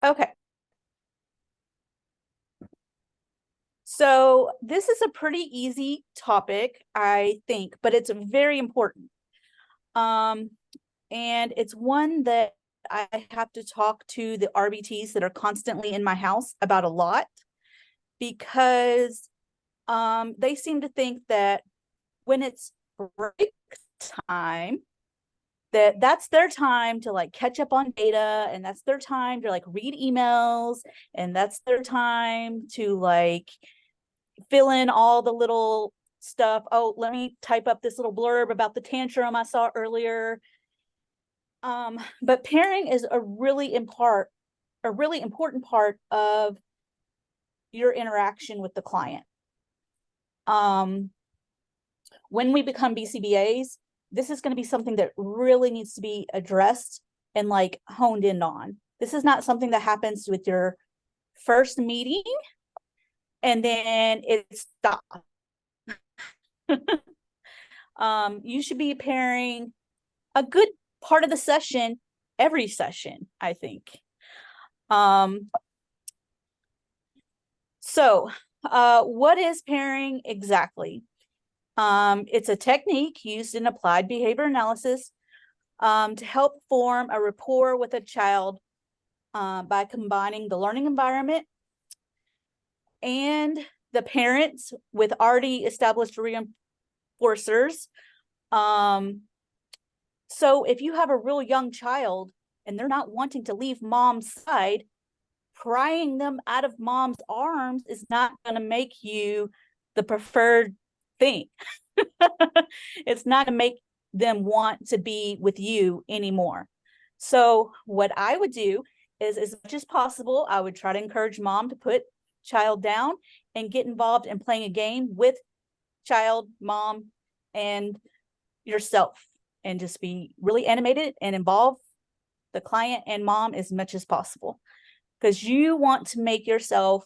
Okay. So this is a pretty easy topic, I think, but it's very important. And it's one that I have to talk to the RBTs that are constantly in my house about a lot, because they seem to think that when it's break time, that's their time to like catch up on data, and that's their time to like read emails, and that's their time to like fill in all the little stuff. Oh, let me type up this little blurb about the tantrum I saw earlier. But pairing is a really important part of your interaction with the client. When we become BCBAs, this is going to be something that really needs to be addressed and like honed in on. This is not something that happens with your first meeting and then it stops. You should be pairing a good part of the session, every session, I think. So what is pairing exactly? It's a technique used in applied behavior analysis to help form a rapport with a child by combining the learning environment and the parents with already established reinforcers. So if you have a real young child and they're not wanting to leave mom's side, prying them out of mom's arms is not going to make you the preferred thing. It's not to make them want to be with you anymore. So what I would do is, as much as possible, I would try to encourage mom to put child down and get involved in playing a game with child, mom, and yourself, and just be really animated and involve the client and mom as much as possible, because you want to make yourself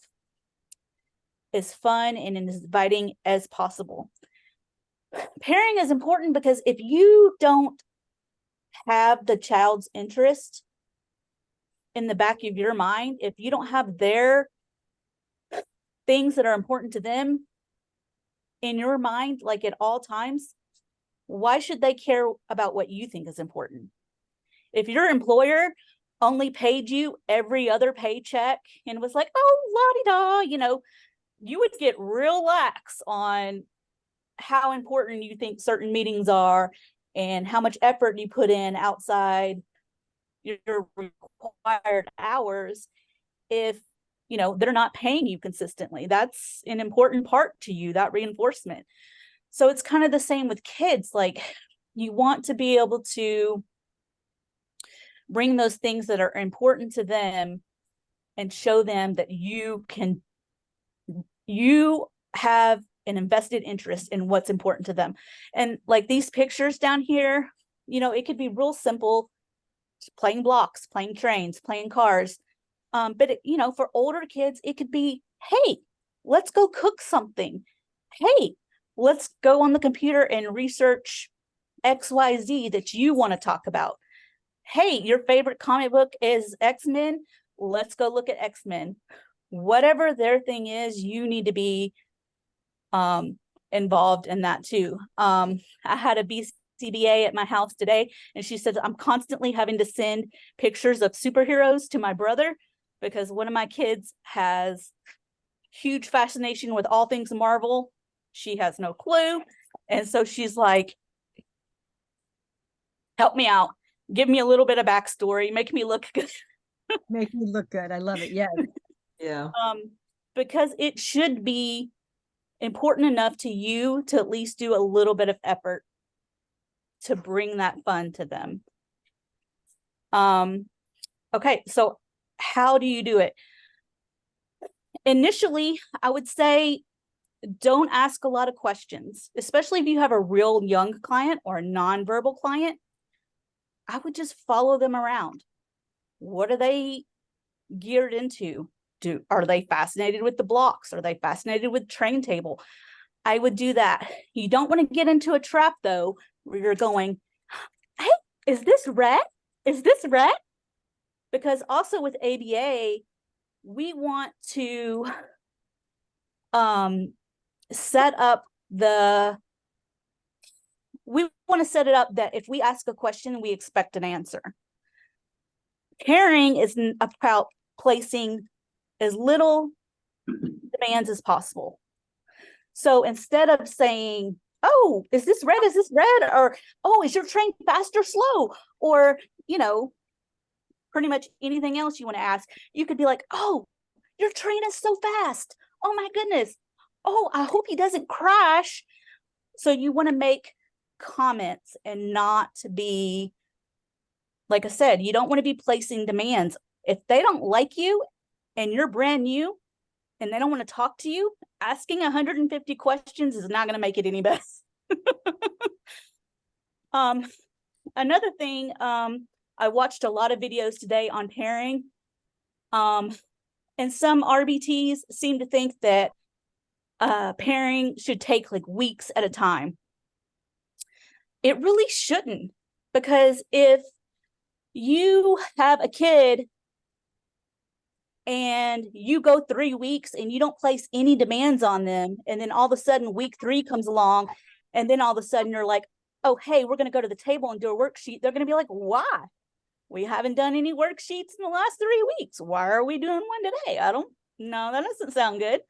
as fun and as inviting as possible. Pairing is important because if you don't have the child's interest in the back of your mind, if you don't have their things that are important to them in your mind, like at all times, why should they care about what you think is important? If your employer only paid you every other paycheck and was like, oh, la-di-da, you would get real lax on how important you think certain meetings are and how much effort you put in outside your required hours. If they're not paying you consistently, that's an important part to you, that reinforcement. So it's kind of the same with kids. Like, you want to be able to bring those things that are important to them and show them that you have an invested interest in what's important to them. And like these pictures down here, it could be real simple, playing blocks, playing trains, playing cars. But for older kids, it could be, hey, let's go cook something. Hey, let's go on the computer and research XYZ that you want to talk about. Hey, your favorite comic book is X-Men. Let's go look at X-Men. Whatever their thing is, you need to be involved in that too. I had a BCBA at my house today, and she said, I'm constantly having to send pictures of superheroes to my brother because one of my kids has huge fascination with all things Marvel. She has no clue. And so she's like, help me out. Give me a little bit of backstory. Make me look good. Make me look good. I love it. Yes. Yeah. Because it should be important enough to you to at least do a little bit of effort to bring that fun to them. Okay, so how do you do it? Initially, I would say don't ask a lot of questions, especially if you have a real young client or a nonverbal client. I would just follow them around. What are they geared into? Are they fascinated with the blocks? Are they fascinated with train table? I would do that. You don't want to get into a trap though, where you're going, hey, is this red? Is this red? Because also with ABA, we want to set up we want to set it up that if we ask a question, we expect an answer. Pairing is about placing as little demands as possible. So instead of saying, oh, is this red? Is this red? Or, oh, is your train fast or slow? Or, pretty much anything else you want to ask, you could be like, oh, your train is so fast. Oh my goodness. Oh, I hope he doesn't crash. So you want to make comments and not be, like I said, you don't want to be placing demands. If they don't like you and you're brand new and they don't want to talk to you, asking 150 questions is not going to make it any better. Another thing, I watched a lot of videos today on pairing. And some RBTs seem to think that pairing should take like weeks at a time. It really shouldn't, because if you have a kid and you go 3 weeks and you don't place any demands on them, and then all of a sudden week 3 comes along, and then all of a sudden you're like, oh, hey, we're going to go to the table and do a worksheet. They're going to be like, why? We haven't done any worksheets in the last 3 weeks. Why are we doing one today? I don't know. That doesn't sound good.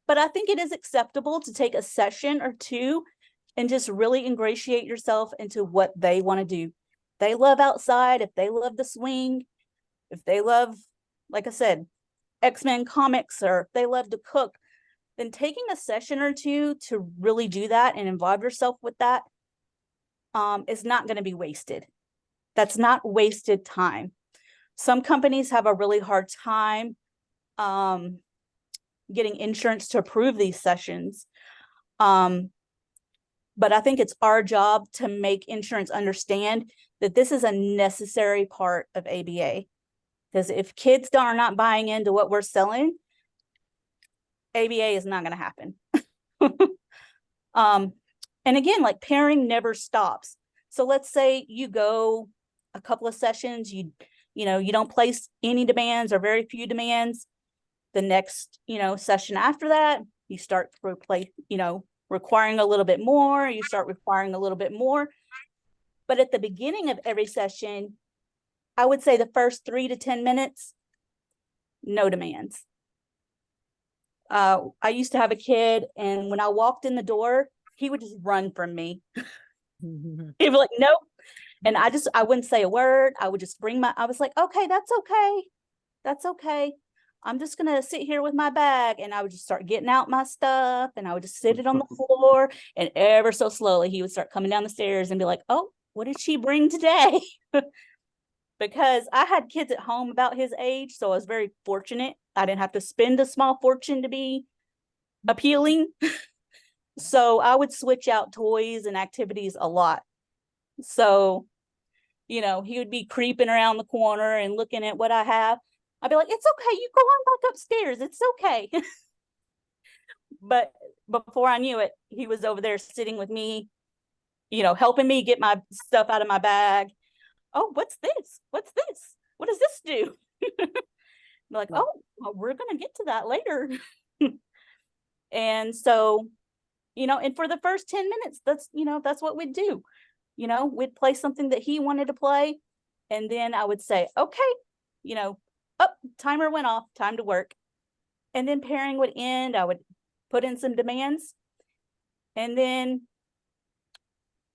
But I think it is acceptable to take a session or two and just really ingratiate yourself into what they want to do. If they love outside, if they love the swing, if they love, like I said, X-Men comics, or if they love to cook, then taking a session or two to really do that and involve yourself with that is not going to be wasted. That's not wasted time. Some companies have a really hard time getting insurance to approve these sessions. But I think it's our job to make insurance understand that this is a necessary part of ABA. Because if kids are not buying into what we're selling, ABA is not going to happen. And again, like, pairing never stops. So let's say you go a couple of sessions, you don't place any demands or very few demands. The next, session after that, you start requiring a little bit more, you start requiring a little bit more. But at the beginning of every session, I would say the first 3 to 10 minutes, no demands. I used to have a kid, and when I walked in the door, he would just run from me. He'd be like, nope. And I wouldn't say a word. I would just I was like, okay, that's okay. That's okay. I'm just going to sit here with my bag. And I would just start getting out my stuff, and I would just sit it on the floor, and ever so slowly he would start coming down the stairs and be like, oh, what did she bring today? Because I had kids at home about his age. So I was very fortunate. I didn't have to spend a small fortune to be appealing. So I would switch out toys and activities a lot. So, he would be creeping around the corner and looking at what I have. I'd be like, it's okay. You go on back upstairs. It's okay. But before I knew it, he was over there sitting with me, helping me get my stuff out of my bag. Oh, what's this? What's this? What does this do? Like, oh, well, we're going to get to that later. And so, and for the first 10 minutes, that's what we'd do. We'd play something that he wanted to play. And then I would say, okay, timer went off, time to work. And then pairing would end. I would put in some demands. And then,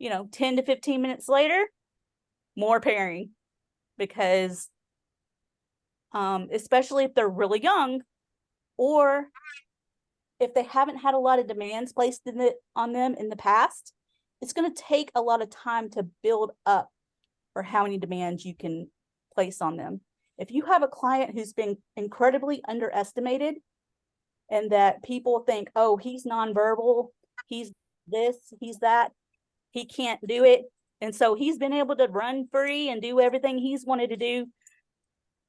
10 to 15 minutes later, more pairing. Because especially if they're really young, or if they haven't had a lot of demands placed on them in the past, it's going to take a lot of time to build up for how many demands you can place on them. If you have a client who's been incredibly underestimated, and that people think, oh, he's nonverbal, he's this, he's that, he can't do it, and so he's been able to run free and do everything he's wanted to do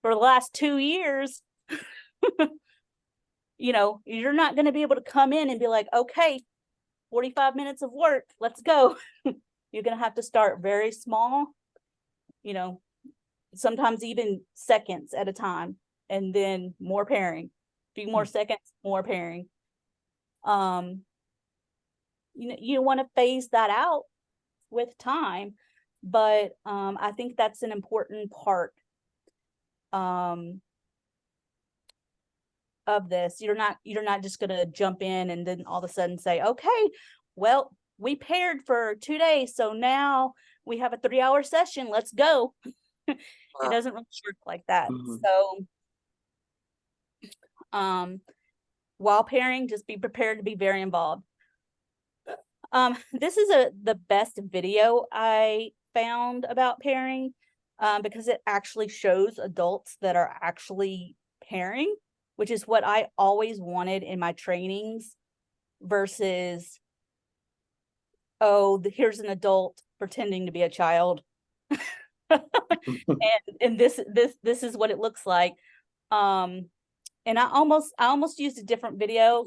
for the last 2 years, you're not going to be able to come in and be like, okay, 45 minutes of work, let's go. You're going to have to start very small you know, sometimes even seconds at a time, and then more pairing, a few more seconds, more pairing. You want to phase that out with time, but I think that's an important part of this. You're not just going to jump in and then all of a sudden say, okay, well, we paired for 2 days, so now we have a 3-hour session, let's go. It doesn't really work like that. So while pairing, just be prepared to be very involved. This is the best video I found about pairing, because it actually shows adults that are actually pairing, which is what I always wanted in my trainings, versus, oh, here's an adult pretending to be a child. and this is what it looks like. And I almost used a different video.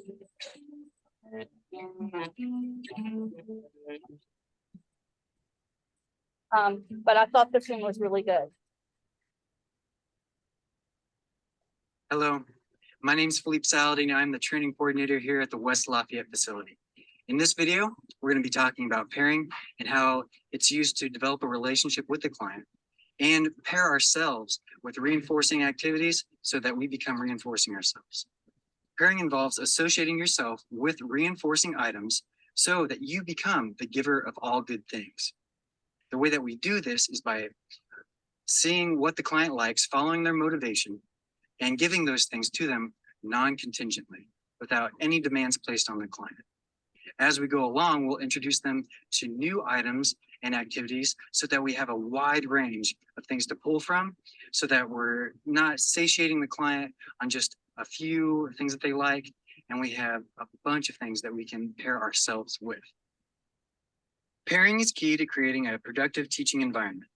But I thought this one was really good. Hello, my name is Philippe Saladin. I'm the training coordinator here at the West Lafayette facility. In this video, we're going to be talking about pairing and how it's used to develop a relationship with the client and pair ourselves with reinforcing activities so that we become reinforcing ourselves. Pairing involves associating yourself with reinforcing items so that you become the giver of all good things. The way that we do this is by seeing what the client likes, following their motivation, and giving those things to them non-contingently, without any demands placed on the client. As we go along, we'll introduce them to new items and activities so that we have a wide range of things to pull from, so that we're not satiating the client on just a few things that they like, and we have a bunch of things that we can pair ourselves with. Pairing is key to creating a productive teaching environment.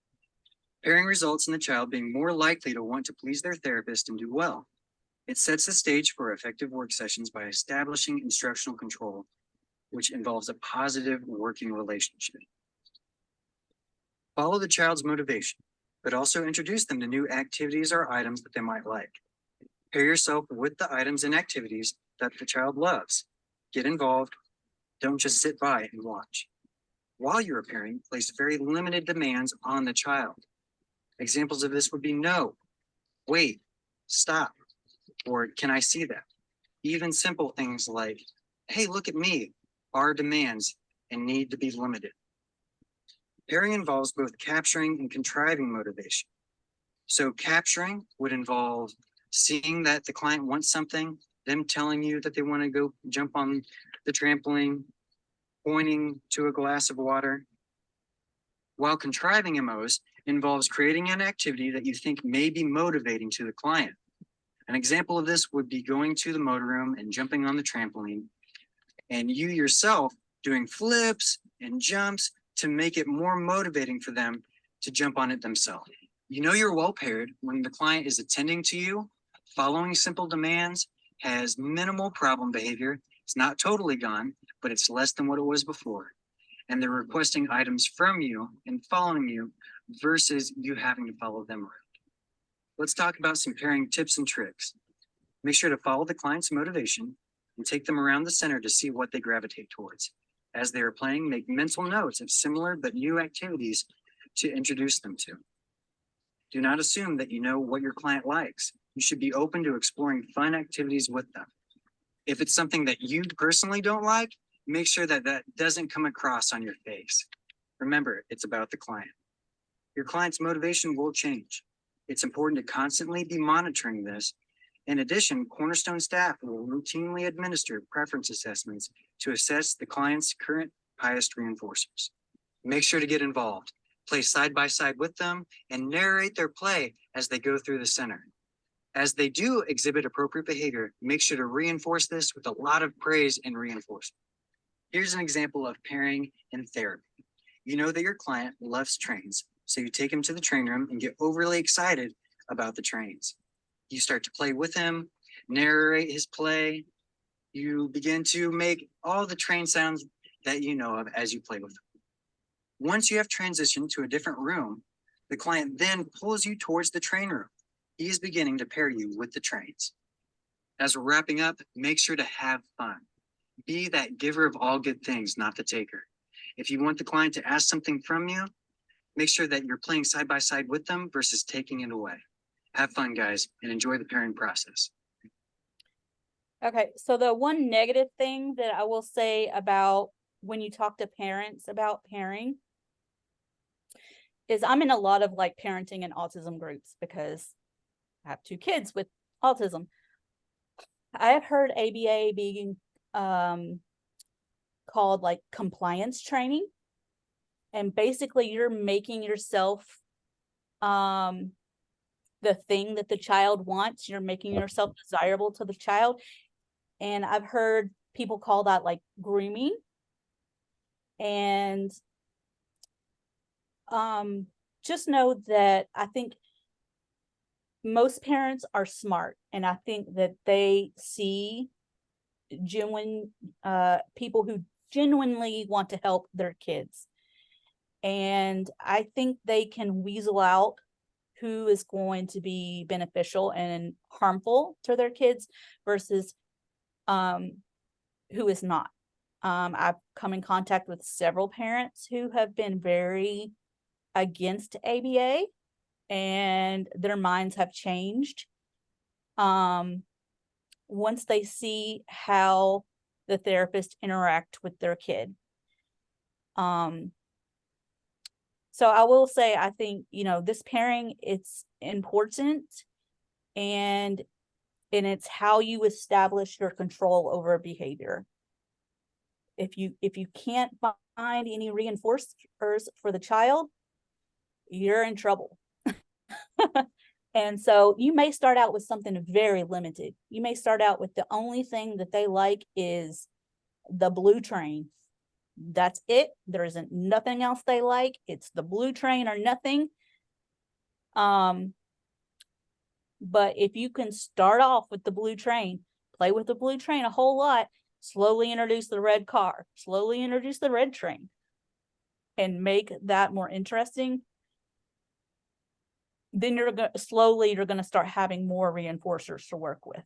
Pairing results in the child being more likely to want to please their therapist and do well. It sets the stage for effective work sessions by establishing instructional control, which involves a positive working relationship. Follow the child's motivation, but also introduce them to new activities or items that they might like. Pair yourself with the items and activities that the child loves. Get involved. Don't just sit by and watch. While you're pairing, place very limited demands on the child. Examples of this would be no, wait, stop, or can I see that? Even simple things like, hey, look at me, are demands and need to be limited. Pairing involves both capturing and contriving motivation. So capturing would involve seeing that the client wants something, them telling you that they want to go jump on the trampoline, pointing to a glass of water. While contriving MOs involves creating an activity that you think may be motivating to the client. An example of this would be going to the motorhome and jumping on the trampoline, and you yourself doing flips and jumps to make it more motivating for them to jump on it themselves. You know you're well paired when the client is attending to you, following simple demands, has minimal problem behavior. It's not totally gone, but it's less than what it was before. And they're requesting items from you and following you versus you having to follow them around. Let's talk about some pairing tips and tricks. Make sure to follow the client's motivation and take them around the center to see what they gravitate towards. As they are playing, make mental notes of similar but new activities to introduce them to. Do not assume that you know what your client likes. You should be open to exploring fun activities with them. If it's something that you personally don't like, make sure that that doesn't come across on your face. Remember, it's about the client. Your client's motivation will change. It's important to constantly be monitoring this. In addition, Cornerstone staff will routinely administer preference assessments to assess the client's current highest reinforcers. Make sure to get involved. Play side by side with them and narrate their play as they go through the center. As they do exhibit appropriate behavior, make sure to reinforce this with a lot of praise and reinforcement. Here's an example of pairing in therapy. You know that your client loves trains, so you take him to the train room and get overly excited about the trains. You start to play with him, narrate his play. You begin to make all the train sounds that you know of as you play with him. Once you have transitioned to a different room, The client then pulls you towards the train room. He is beginning to pair you with the trains. As we're wrapping up, make sure to have fun. Be that giver of all good things, not the taker. If you want the client to ask something from you, make sure that you're playing side by side with them versus taking it away. Have fun, guys, and enjoy the pairing process. Okay, so the one negative thing that I will say about when you talk to parents about pairing is I'm in a lot of like parenting and autism groups because I have 2 kids with autism. I have heard ABA being called like compliance training. And basically you're making yourself the thing that the child wants. You're making yourself desirable to the child. And I've heard people call that like grooming. And just know that I think most parents are smart, and I think that they see genuine people who genuinely want to help their kids. And I think they can weasel out who is going to be beneficial and harmful to their kids versus who is not. I've come in contact with several parents who have been very against ABA, and their minds have changed once they see how the therapist interact with their kid. So I will say, I think, this pairing, it's important, and it's how you establish your control over behavior. If you can't find any reinforcers for the child, you're in trouble. And so you may start out with something very limited. You may start out with the only thing that they like is the blue train. That's it. There isn't nothing else they like. It's the blue train or nothing. But if you can start off with the blue train, play with the blue train a whole lot, slowly introduce the red car, slowly introduce the red train, and make that more interesting, then you're going to start having more reinforcers to work with.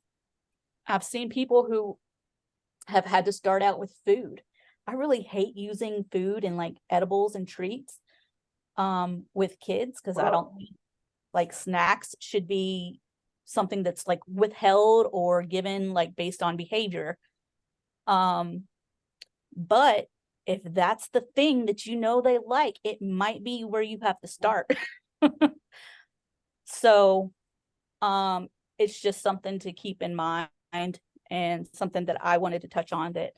I've seen people who have had to start out with food. I really hate using food and like edibles and treats with kids, because I don't think like snacks should be something that's like withheld or given like based on behavior. But if that's the thing that they like, it might be where you have to start. So it's just something to keep in mind, and something that I wanted to touch on that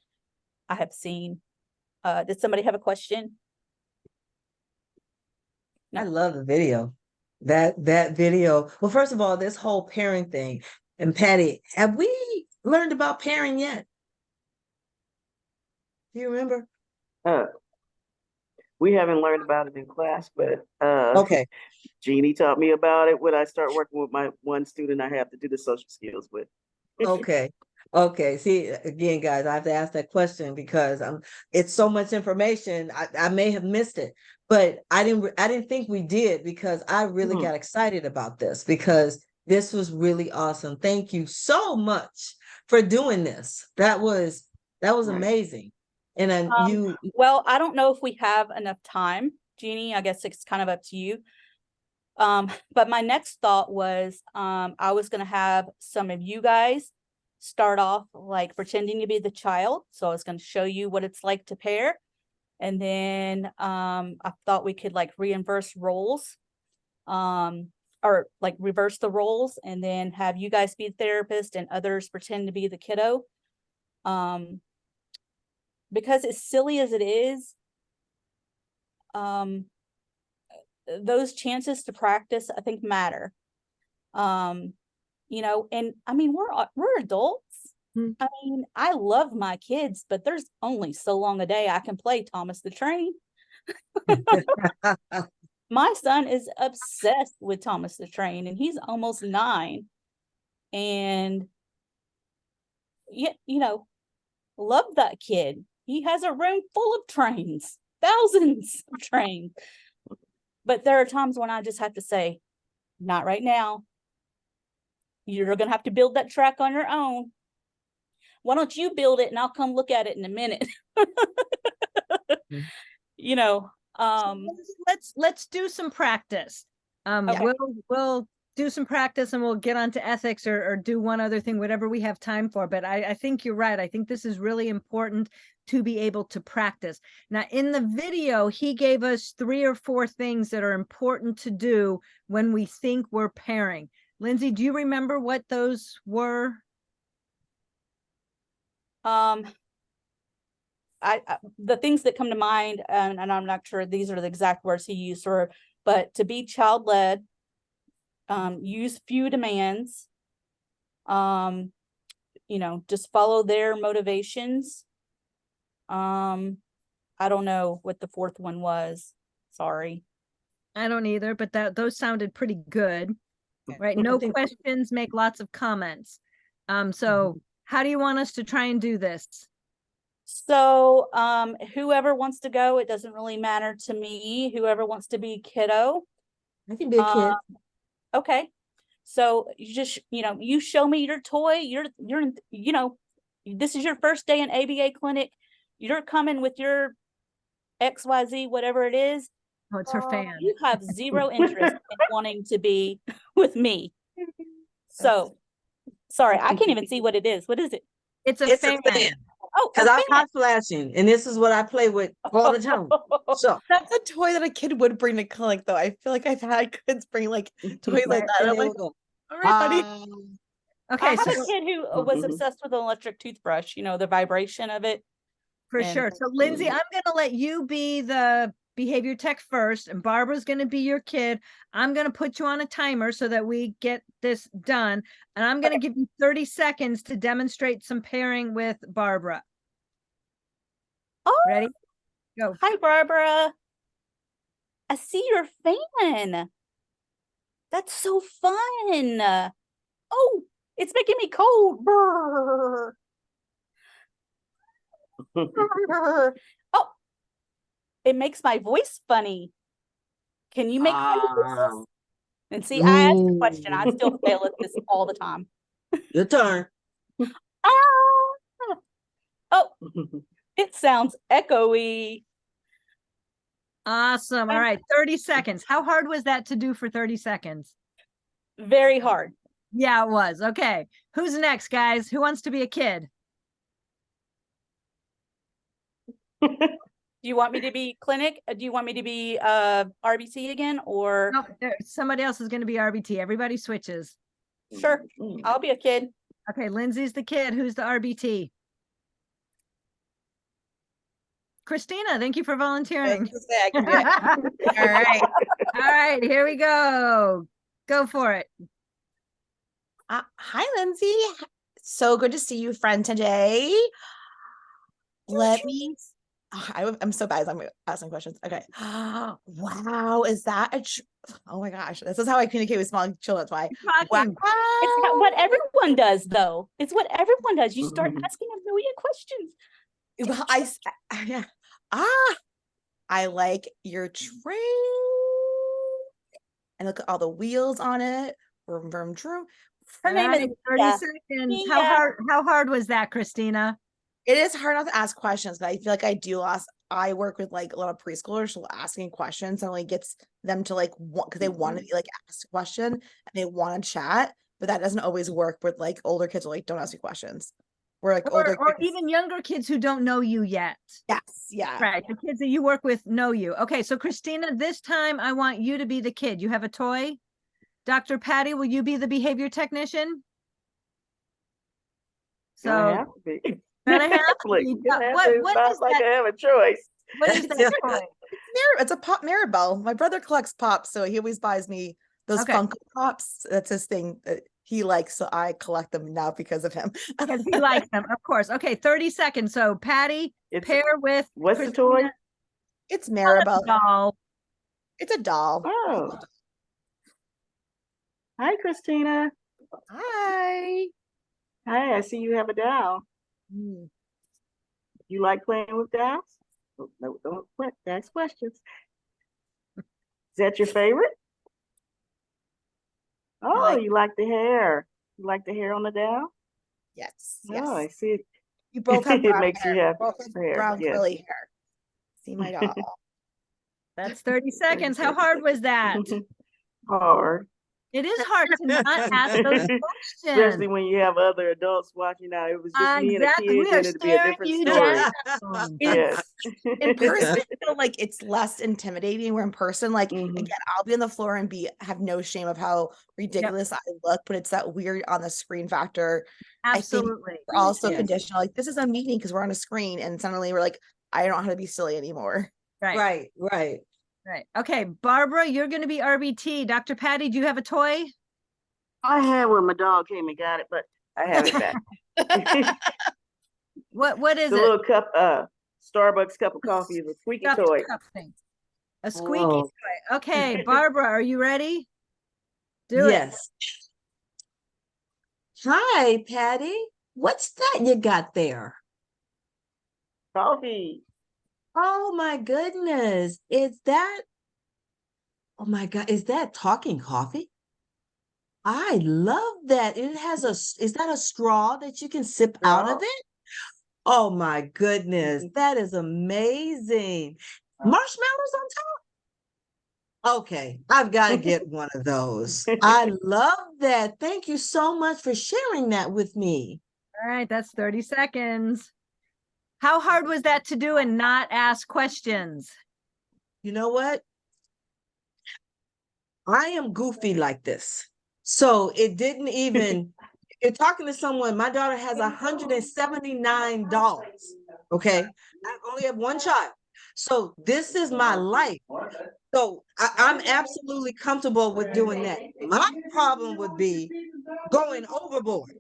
I have seen. Did somebody have a question? No. I love the video. That video. Well, first of all, this whole pairing thing. And Patty, have we learned about pairing yet? Do you remember? We haven't learned about it in class, but Okay. Jeannie taught me about it when I start working with my one student I have to do the social skills with. Okay. Okay. See, again, guys, I have to ask that question because it's so much information. I may have missed it, but I didn't think we did, because I really got excited about this, because this was really awesome. Thank you so much for doing this. That was amazing. And then well, I don't know if we have enough time, Jeannie. I guess it's kind of up to you. But my next thought was I was going to have some of you guys start off like pretending to be the child. So I was going to show you what it's like to pair. And then I thought we could like reverse roles, or like reverse the roles, and then have you guys be the therapist and others pretend to be the kiddo. Because as silly as it is, those chances to practice, I think, matter. And I mean, we're adults. I mean, I love my kids, but there's only so long a day I can play Thomas the Train. My son is obsessed with Thomas the Train, and he's almost 9. And love that kid. He has a room full of trains, thousands of trains. But there are times when I just have to say, not right now. You're going to have to build that track on your own. Why don't you build it and I'll come look at it in a minute. You know, let's do some practice. Okay. We'll do some practice and we'll get on to ethics or do one other thing, whatever we have time for. But I think you're right. I think this is really important to be able to practice. Now, in the video, he gave us 3 or 4 things that are important to do when we think we're pairing. Lindsay, do you remember what those were? The things that come to mind, and I'm not sure these are the exact words he used, but to be child-led, use few demands, just follow their motivations. I don't know what the 4th one was. Sorry. I don't either, but those sounded pretty good. Right? No questions, make lots of comments. So how do you want us to try and do this? So, whoever wants to go, it doesn't really matter to me. Whoever wants to be kiddo. I can be a kid. Okay. So you just, you show me your toy. This is your first day in ABA clinic. You're coming with your XYZ, whatever it is. Oh, it's her fan. You have zero interest in wanting to be with me. So, sorry, I can't even see what it is. What is it? It's a fan. Oh, Because I'm hot flashing, and this is what I play with all the time. So That's a toy that a kid would bring to clinic, though. I feel like I've had kids bring like toys like that. and I'm they like, will go, all right, buddy. Okay, I have so a kid who was obsessed with an electric toothbrush, the vibration of it. for and- sure. So Lindsay, I'm going to let you be the behavior tech first, and Barbara's going to be your kid. I'm going to put you on a timer so that we get this done. And I'm going to give you 30 seconds to demonstrate some pairing with Barbara. Oh, Ready? Go. hi, Barbara. I see your fan. That's so fun. Oh, it's making me cold. Brr. Brr. Oh, it makes my voice funny. Can you make funny voices? And see, I asked a question. I still fail at this all the time. your turn. Ah! Oh, it sounds echoey. Awesome. All right. 30 seconds. How hard was that to do for 30 seconds? Very hard. Yeah, it was. Okay. Who's next, guys? Who wants to be a kid? Do you want me to be clinic? Do you want me to be RBT again, or No, somebody else is going to be RBT. Everybody switches. sure, I'll be a kid. Okay, Lindsay's the kid. Who's the RBT? Christina, thank you for volunteering. I can do it. All right. All right, here we go. Go for it. Hi, Lindsay. So good to see you, friend, today. Let me. I'm so bad as I'm asking questions. Okay. Wow, is that oh my gosh, this is how I communicate with small children. That's why. Talking. It's what everyone does, though. It's what everyone does. You start asking a million questions. Well, I like your train. And look at all the wheels on it. Vroom, vroom, vroom. Her All name right, is 30 Mia. seconds. Mia. How hard was that, Christina? It is hard not to ask questions, but I feel like I work with like a lot of preschoolers, so asking questions only gets them to like because they want to be like asked a question and they want to chat, but that doesn't always work with like older kids who like don't ask me questions. We're like older Or kids. even younger kids who don't know you yet. Yes, yeah. Right. The kids that you work with know you. Okay, so Christina, this time I want you to be the kid. You have a toy. Dr. Patty, will you be the behavior technician? Gonna So have to be. gonna have to Like, be. gonna have What to. is Sounds like I that? have a choice. What is that toy? It's a pop Maribel. My brother collects pops, so he always buys me those Okay. Funko Pops. That's his thing that he likes, so I collect them now because of him. Because he likes them, of course. Okay, 30 seconds. So Patty, It's pair with what's the Christina. toy? It's Maribel. Doll. It's a doll. Oh. Hi, Christina. Hi. Hi, I see you have a doll. Mm. You like playing with dolls? No, don't ask questions. that your favorite? Oh, like- you like the hair. You like the hair on the down? Yes, Oh, I yes. see it. You both have It brown makes you hair. happy. Both have Hair, brown yes. curly hair. See my doll. That's 30 seconds. How hard was that? Hard. It is hard to not ask those Especially questions. when you have other adults watching now. It was just me and a Exactly. kid, We are then it'd be a staring different you story. down. Yes. In person, I feel like it's less intimidating. Where in person, like Mhm. again, I'll be on the floor and have no shame of how ridiculous I look, but it's that weird on the screen factor. I think Absolutely. we're also Yes. conditional. Like this is a meeting because we're on a screen, and suddenly we're like, I don't know how to be silly anymore. Right. Right, right. Right. Okay, Barbara, you're going to be RBT. Dr. Patty, do you have a toy? I had one. My dog came and got it, but I have it back. What is The it? little cup, Starbucks cup of coffee is a squeaky Stuffed toy. cup thing. A squeaky Oh. toy. Okay, Barbara, are you ready? Do it. Yes. Hi, Patty. What's that you got there? Coffee. Oh my goodness. Oh my God, is that talking coffee? I love that. Is that a straw that you can sip out of Straw. it? Oh my goodness, that is amazing. Marshmallows on top? Okay, I've got to get one of those. I love that. Thank you so much for sharing that with me. All right, that's 30 seconds. How hard was that to do and not ask questions? You know what? I am goofy like this. So it didn't even, you're talking to someone, my daughter has $179. Okay. I only have one child. So this is my life. So I'm absolutely comfortable with doing that. My problem would be going overboard.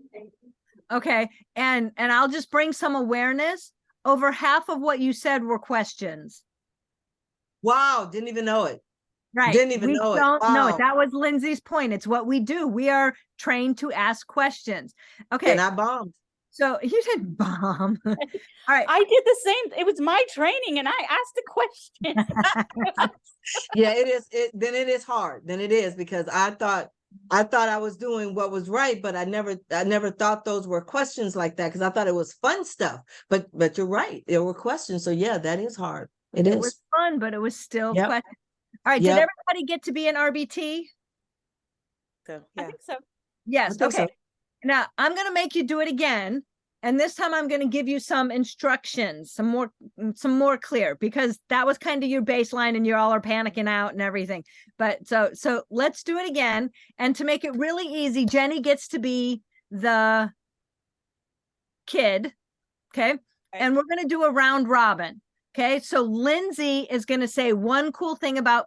Okay, and I'll just bring some awareness. Over half of what you said were questions. Wow, didn't even know it. Right. Didn't even We know it. don't know it. Wow. That was Lindsay's point. It's what we do. We are trained to ask questions. Okay. And I bombed. So you said bomb. All right. I did the same. It was my training and I asked a question. Yeah, it is. Then it is hard. Then it is because I thought I was doing what was right, but I never thought those were questions like that because I thought it was fun stuff. But you're right. There were questions. So yeah, that is hard. It is. was fun, but it was still Yep. questions. All right. Yep. Did everybody get to be an RBT? So I yeah. think so. Yes. I think Okay. so. Now I'm going to make you do it again. And this time I'm going to give you some instructions, some more clear, because that was kind of your baseline and you all are panicking out and everything. But so let's do it again. And to make it really easy, Jenny gets to be the kid. Okay. And we're going to do a round robin. Okay. So Lindsay is going to say one cool thing about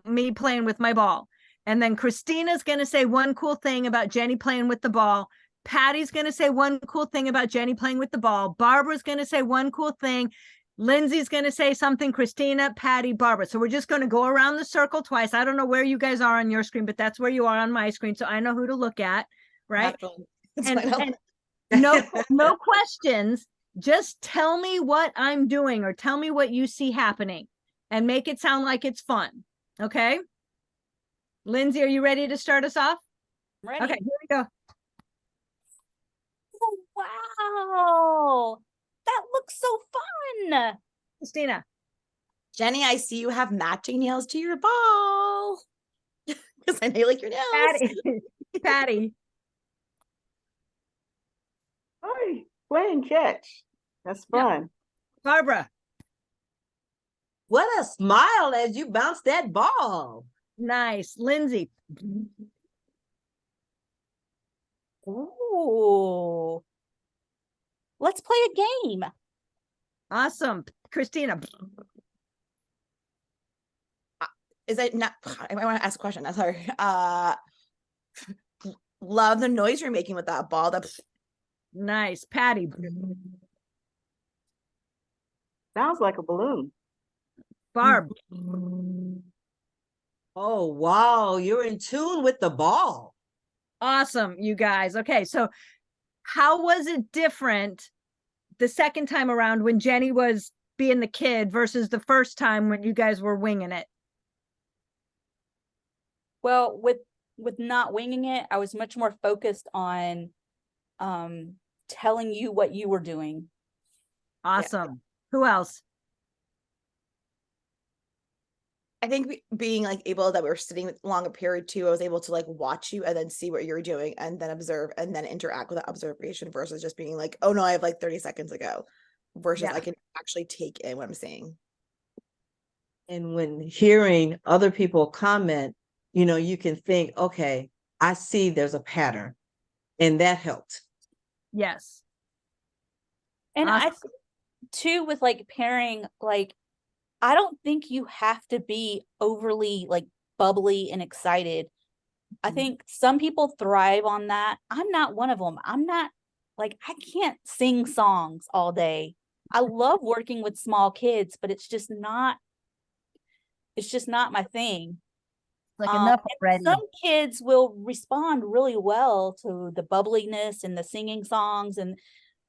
me playing with my ball. And then Christina's going to say one cool thing about Jenny playing with the ball. Patty's going to say one cool thing about Jenny playing with the ball. Barbara's going to say one cool thing. Lindsay's going to say something. Christina, Patty, Barbara. So we're just going to go around the circle twice. I don't know where you guys are on your screen, but that's where you are on my screen. So I know who to look at, right? And no questions. Just tell me what I'm doing or tell me what you see happening and make it sound like it's fun. Okay. Lindsay, are you ready to start us off? Ready? Okay, here we go. Oh, wow. That looks so fun. Christina. Jenny, I see you have matching nails to your ball. Because I know you like your nails. Patty. Patty. Hi, play and catch. That's Yeah. fun. Barbara. What a smile as you bounce that ball. Nice. Lindsay. Ooh. Let's play a game. Awesome. Christina. Is it not? I want to ask a question. I'm sorry. Love the noise you're making with that ball. Nice. Patty. Sounds like a balloon. Barb. Oh, wow. You're in tune with the ball. Awesome, you guys. Okay, so how was it different the second time around when Jenny was being the kid versus the first time when you guys were winging it? Well, with not winging it, I was much more focused on telling you what you were doing. Awesome. Who else? I think being like able that we were sitting long a period too, I was able to like watch you and then see what you were doing and then observe and then interact with that observation versus just being like, oh no, I have like 30 seconds to go versus Yeah. I can actually take in what I'm saying. And when hearing other people comment, you know, you can think, okay, I see there's a pattern, and that helped. Yes. And I Awesome. think too with like pairing, like I don't think you have to be overly like bubbly and excited. I think some people thrive on that. I'm not one of them. I'm not like I can't sing songs all day. I love working with small kids, but it's just not my thing. Like enough And already. some kids will respond really well to the bubbliness and the singing songs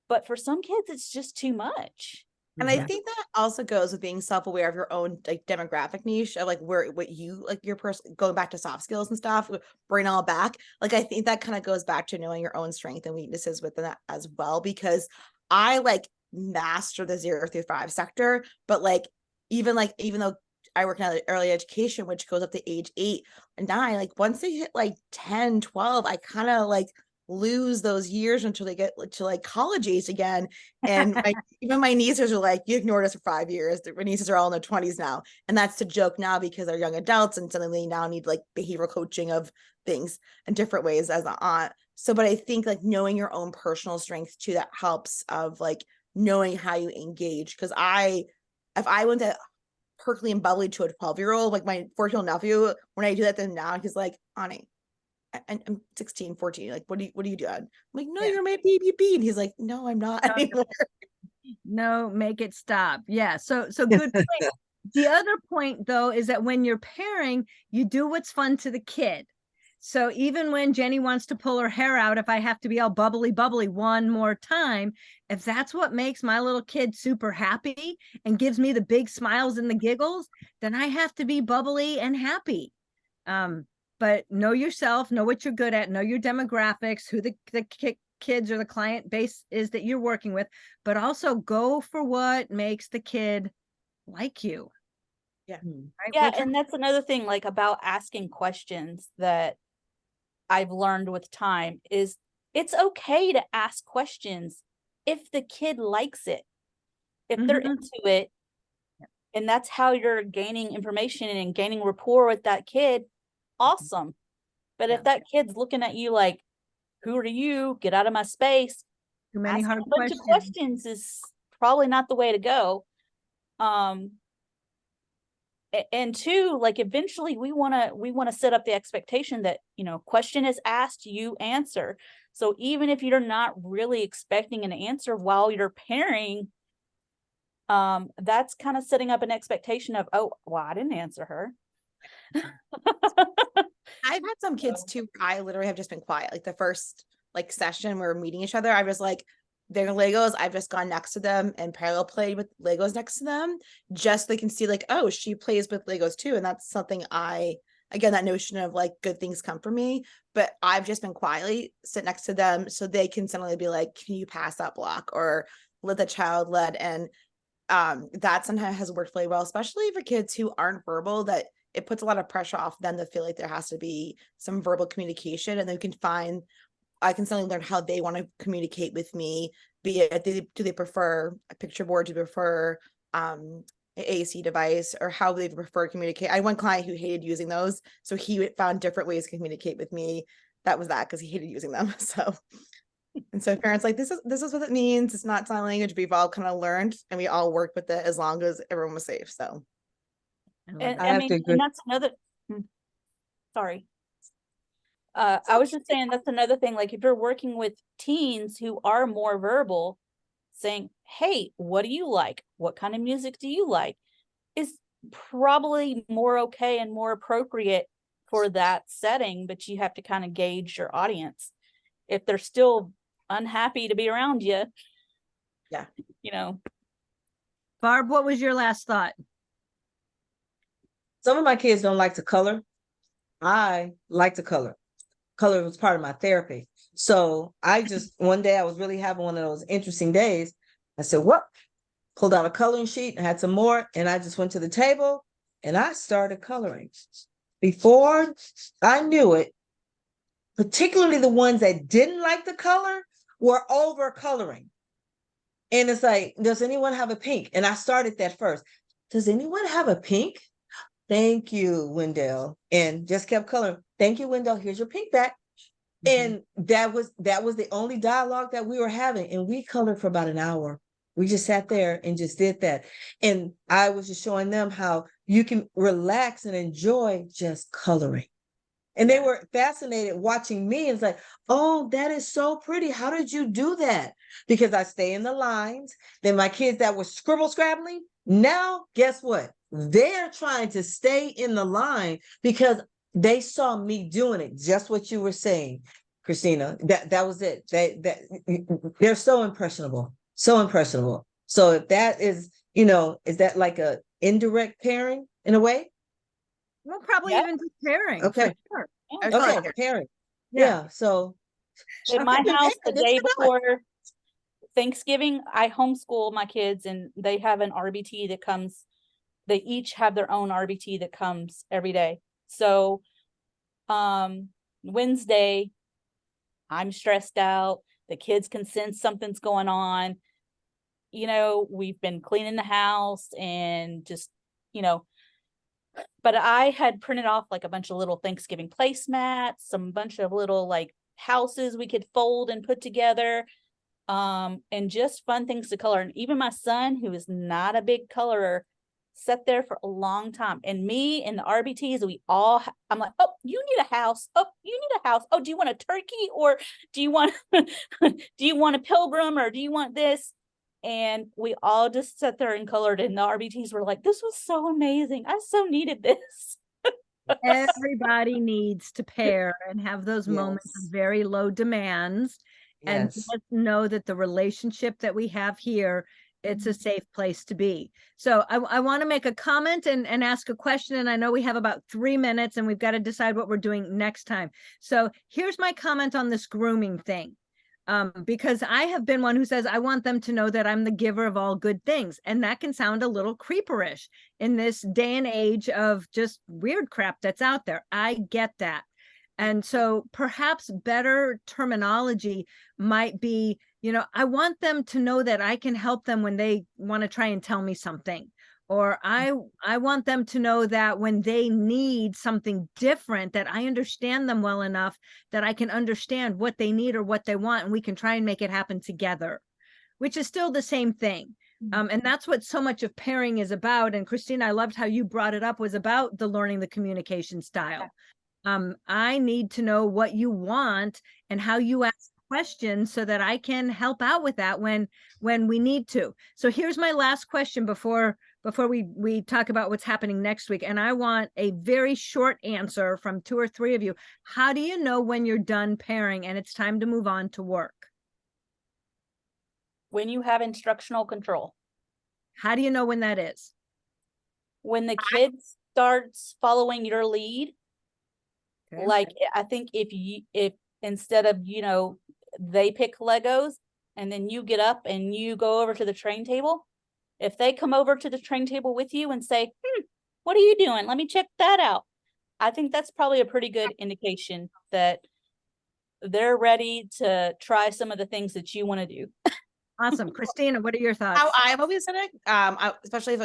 but for some kids it's just too much. And I Yeah. think that also goes with being self-aware of your own like demographic niche of like where what you like your person going back to soft skills and stuff, bring it all back. Like I think that kind of goes back to knowing your own strength and weaknesses within that as well. Because I like master the 0 through 5 sector, but even though I work in early education, which goes up to age 8 and 9, like once they hit like 10, 12, I kind of like lose those years until they get to like college age again. And even my nieces are like, you ignored us for 5 years. My nieces are all in their 20s now. And that's the joke now because they're young adults and suddenly they now need like behavioral coaching of things in different ways as an aunt. So, but I think like knowing your own personal strengths too, that helps of like knowing how you engage. Cause if I went to perkly and bubbly to a 12-year-old, like my 14-year-old nephew, when I do that to him now, he's like, Ani, I'm 16, 14. Like, what do you do? I'm like, no, Yeah. you're my baby. And he's like, no, I'm not anymore. No, make it stop. Yeah. So good point. The other point though is that when you're pairing, you do what's fun to the kid. So even when Jenny wants to pull her hair out, if I have to be all bubbly one more time, if that's what makes my little kid super happy and gives me the big smiles and the giggles, then I have to be bubbly and happy. But know yourself, know what you're good at, know your demographics, who the kids or the client base is that you're working with, but also go for what makes the kid like you. Yeah. Right? Yeah, and that's another thing like about asking questions that I've learned with time is it's okay to ask questions if the kid likes it. If they're into it and that's how you're gaining information and gaining rapport with that kid, awesome. But if that kid's looking at you like, who are you? Get out of my space. Too many Asking hard a bunch questions. of questions is probably not the way to go. And two, like eventually we want to set up the expectation that, question is asked, you answer. So even if you're not really expecting an answer while you're pairing, that's kind of setting up an expectation of, oh, well, I didn't answer her. I've had some kids too. I literally have just been quiet. Like the first like session we were meeting each other, I was like, they're Legos. I've just gone next to them and parallel played with Legos next to them. Just so they can see like, oh, she plays with Legos too. And that's something again, that notion of like good things come from me. But I've just been quietly sit next to them so they can suddenly be like, can you pass that block or let the child lead? And that sometimes has worked really well, especially for kids who aren't verbal, that it puts a lot of pressure off them to feel like there has to be some verbal communication, and then I can suddenly learn how they want to communicate with me. Be it, do they prefer a picture board? Do they prefer an AAC device, or how they prefer to communicate? I had one client who hated using those, so he found different ways to communicate with me. That was that because he hated using them. So parents like, this is what it means. It's not sign language. We've all kind of learned, and we all worked with it as long as everyone was safe. So. And I I have mean, to agree. and that's another, sorry. I was just saying that's another thing. Like if you're working with teens who are more verbal, saying, hey, what do you like? What kind of music do you like? Is probably more okay and more appropriate for that setting, but you have to kind of gauge your audience. If they're still unhappy to be around you. Yeah. Barb, what was your last thought? Some of my kids don't like to color. I like to color. Color was part of my therapy. So I just, one day I was really having one of those interesting days. I said, what? Pulled out a coloring sheet, had some more, and I just went to the table and I started coloring. Before I knew it, particularly the ones that didn't like the color were over coloring. And it's like, does anyone have a pink? And I started that first. Does anyone have a pink? Thank you, Wendell. And just kept coloring. Thank you, Wendell. Here's your pink back. And that was the only dialogue that we were having. And we colored for about an hour. We just sat there and just did that. And I was just showing them how you can relax and enjoy just coloring. And they were fascinated watching me. It's like, oh, that is so pretty. How did you do that? Because I stay in the lines. Then my kids that were scrabbling, now guess what? They're trying to stay in the line because they saw me doing it. Just what you were saying, Christina. That was it. They're so impressionable. So impressionable. So if that is, is that like a indirect pairing in a way? Well, probably even just pairing. Okay. For sure. Okay, pairing. Yeah. So In my house, the It's day good. before Thanksgiving, I homeschool my kids and they have an RBT that comes, they each have their own RBT that comes every day. So Wednesday, I'm stressed out. The kids can sense something's going on. We've been cleaning the house and just, but I had printed off like a bunch of little Thanksgiving placemats, some bunch of little like houses we could fold and put together, and just fun things to color. And even my son, who is not a big colorer, sat there for a long time. And me and the RBTs, I'm like, oh, you need a house. Oh, you need a house. Oh, do you want a turkey, or do you want do you want a pilgrim, or do you want this? And we all just sat there and colored, and the RBTs were like, this was so amazing. I so needed this. Everybody needs to pair and have those moments of very low demands, and Yes. just know that the relationship that we have here, it's a safe place to be. So I want to make a comment and ask a question. And I know we have about 3 minutes and we've got to decide what we're doing next time. So here's my comment on this grooming thing. Because I have been one who says, I want them to know that I'm the giver of all good things. And that can sound a little creeperish in this day and age of just weird crap that's out there. I get that. And so perhaps better terminology might be, I want them to know that I can help them when they want to try and tell me something. Or I want them to know that when they need something different, that I understand them well enough that I can understand what they need or what they want, and we can try and make it happen together, which is still the same thing. And that's what so much of pairing is about. And Christina, I loved how you brought it up, was about the learning the communication style. I need to know what you want and how you ask questions so that I can help out with that when we need to. So here's my last question before we talk about what's happening next week. And I want a very short answer from 2 or 3 of you. How do you know when you're done pairing and it's time to move on to work? When you have instructional control. How do you know when that is? When the kid starts following your lead. Okay. Like, I think if instead of, they pick Legos and then you get up and you go over to the train table, if they come over to the train table with you and say, what are you doing? Let me check that out. I think that's probably a pretty good indication that they're ready to try some of the things that you want to do. Awesome. Christina, what are your thoughts? How I've always done it, especially if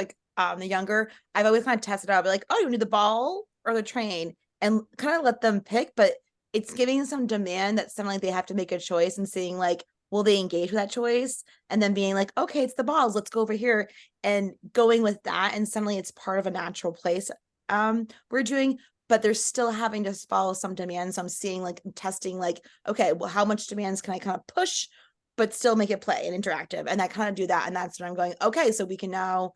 the younger, I've always kind of tested out, like, oh, you need the ball or the train, and kind of let them pick, but it's giving some demand that suddenly they have to make a choice, and seeing like, will they engage with that choice? And then being like, okay, it's the balls, let's go over here, and going with that. And suddenly it's part of a natural place we're doing, but they're still having to follow some demands. So I'm seeing, like, testing, like, okay, well, how much demands can I kind of push, but still make it play and interactive? And I kind of do that. And that's when I'm going, okay, so we can now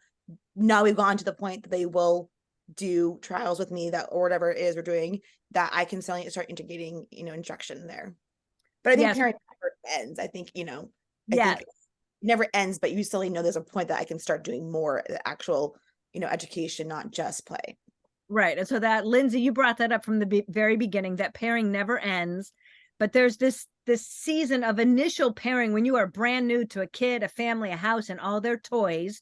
we've gone to the point that they will do trials with me, that, or whatever it is we're doing, that I can suddenly start integrating, instruction there. But I think parenting never ends. I think, I think it never ends, but you still know there's a point that I can start doing more actual, education, not just play. Right. And so that, Lindsay, you brought that up from the very beginning, that pairing never ends. But there's this season of initial pairing when you are brand new to a kid, a family, a house, and all their toys.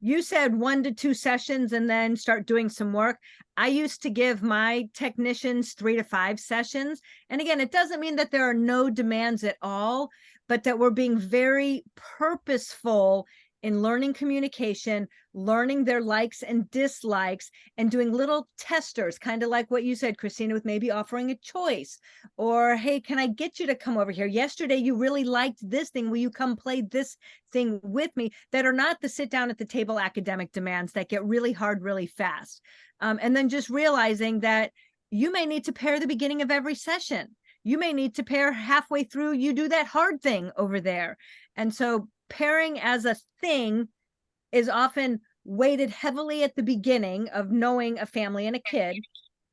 You said 1 to 2 sessions and then start doing some work. I used to give my technicians 3 to 5 sessions. And again, it doesn't mean that there are no demands at all, but that we're being very purposeful in learning communication, learning their likes and dislikes, and doing little testers, kind of like what you said, Christina, with maybe offering a choice, or, hey, can I get you to come over here? Yesterday, you really liked this thing. Will you come play this thing with me? That are not the sit down at the table academic demands that get really hard, really fast. And then just realizing that you may need to pair the beginning of every session. You may need to pair halfway through. You do that hard thing over there. And so pairing as a thing is often weighted heavily at the beginning of knowing a family and a kid,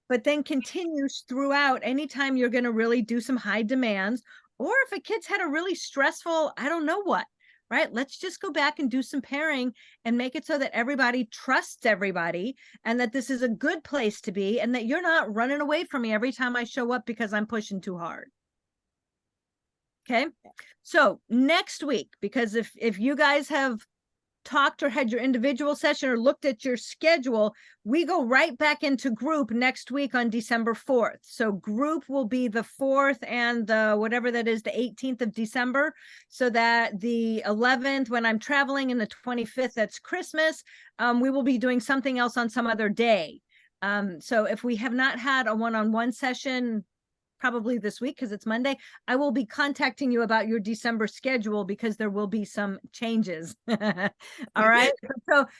but then continues throughout anytime you're going to really do some high demands, or if a kid's had a really stressful, I don't know what, right? Let's just go back and do some pairing and make it so that everybody trusts everybody, and that this is a good place to be, and that you're not running away from me every time I show up because I'm pushing too hard. Okay. So next week, because if you guys have talked or had your individual session or looked at your schedule, we go right back into group next week on December 4th. So group will be the 4th and the whatever that is, the 18th of December. So that the 11th, when I'm traveling, and the 25th, that's Christmas, we will be doing something else on some other day. So if we have not had a one-on-one session, probably this week because it's Monday, I will be contacting you about your December schedule because there will be some changes. All right.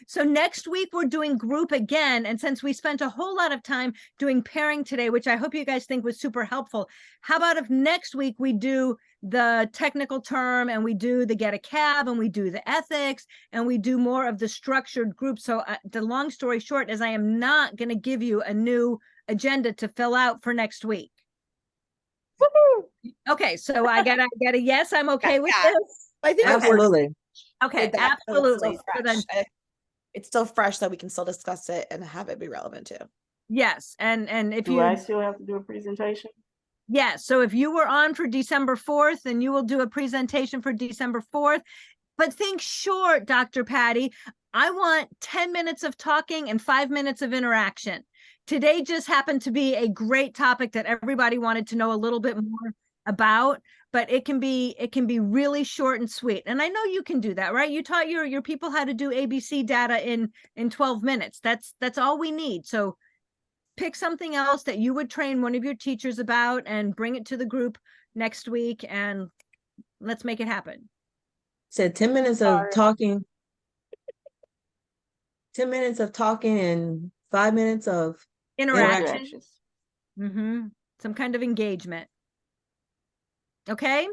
So next week we're doing group again. And since we spent a whole lot of time doing pairing today, which I hope you guys think was super helpful, how about if next week we do the technical term, and we do the get a cab, and we do the ethics, and we do more of the structured group. So the long story short is I am not going to give you a new agenda to fill out for next week. Okay, so I got a yes, I'm okay with Yeah. this. I think Absolutely. Okay, that, absolutely. It's So still, then, fresh. It's still fresh, that we can still discuss it and have it be relevant too. yes, and if Do I you, still have to do a presentation? yes, so if you were on for December 4th, then you will do a presentation for December 4th. But think short, Dr. Patty. I want 10 minutes of talking and 5 minutes of interaction. Today just happened to be a great topic that everybody wanted to know a little bit more about, but it can be really short and sweet. And I know you can do that, right? You taught your people how to do ABC data in 12 minutes. That's all we need. So pick something else that you would train one of your teachers about and bring it to the group next week, and let's make it happen. Said 10 minutes of talking. 10 minutes of talking and 5 minutes of Interaction. Some kind of engagement. Okay.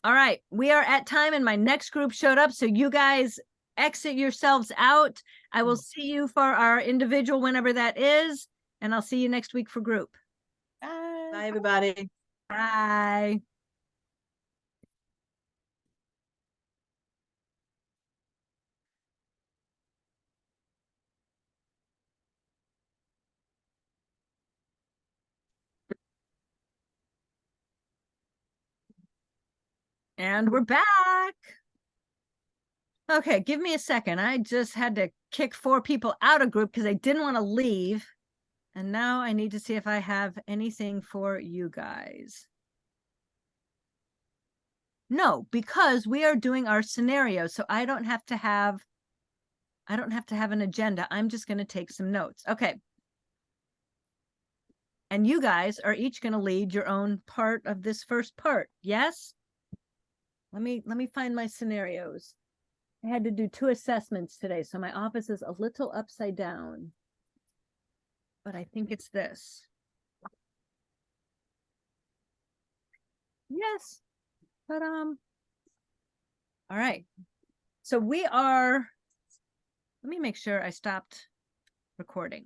All right. We are at time, and my next group showed up. So you guys exit yourselves out. I will see you for our individual whenever that is. And I'll see you next week for group. Bye, everybody. Bye. And we're back. Okay, give me a second. I just had to kick 4 people out of group because they didn't want to leave. And now I need to see if I have anything for you guys. No, because we are doing our scenario. So I don't have to have an agenda. I'm just going to take some notes. Okay. And you guys are each going to lead your own part of this first part. Yes? Let me find my scenarios. I had to do 2 assessments today, so my office is a little upside down. But I think it's this. Yes. But all right. So we are, let me make sure I stopped recording.